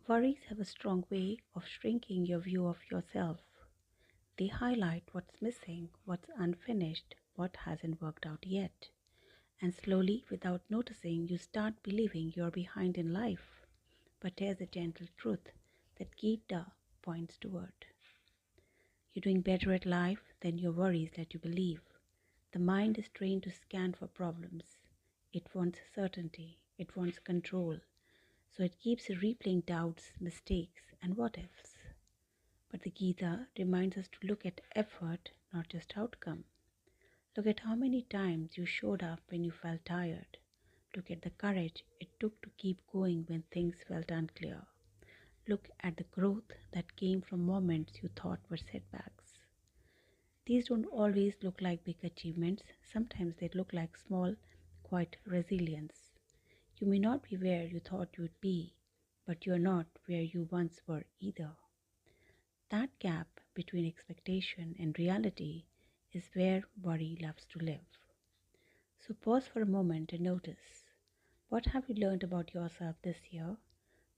Worries have a strong way of shrinking your view of yourself. They highlight what's missing, what's unfinished, what hasn't worked out yet. And slowly, without noticing, you start believing you're behind in life. But here's a gentle truth that Geeta points toward. You're doing better at life than your worries let you believe. The mind is trained to scan for problems. It wants certainty, it wants control, so it keeps replaying doubts, mistakes, and what ifs. But the Gita reminds us to look at effort, not just outcome. Look at how many times you showed up when you felt tired. Look at the courage it took to keep going when things felt unclear. Look at the growth that came from moments you thought were setbacks. These don't always look like big achievements, sometimes they look like small, quiet resilience. You may not be where you thought you'd be, but you're not where you once were either. That gap between expectation and reality is where worry loves to live. So pause for a moment and notice, what have you learned about yourself this year?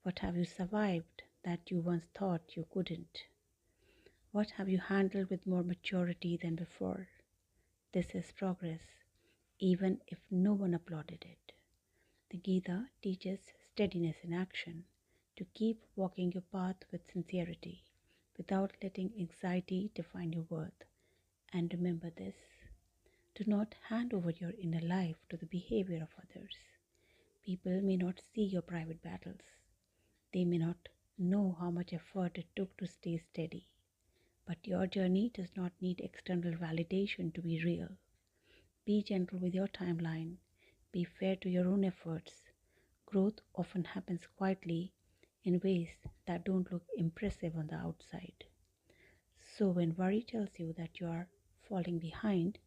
What have you survived that you once thought you couldn't? What have you handled with more maturity than before? This is progress, even if no one applauded it. The Gita teaches steadiness in action, to keep walking your path with sincerity, without letting anxiety define your worth. And remember this, do not hand over your inner life to the behavior of others. People may not see your private battles. They may not know how much effort it took to stay steady. But your journey does not need external validation to be real. Be gentle with your timeline. Be fair to your own efforts. Growth often happens quietly in ways that don't look impressive on the outside. So when worry tells you that you are falling behind,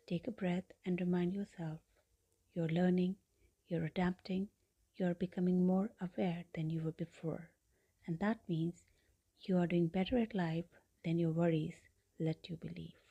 take a breath and remind yourself you're learning, you're adapting, you're becoming more aware than you were before. And that means you are doing better at life than your worries let you believe.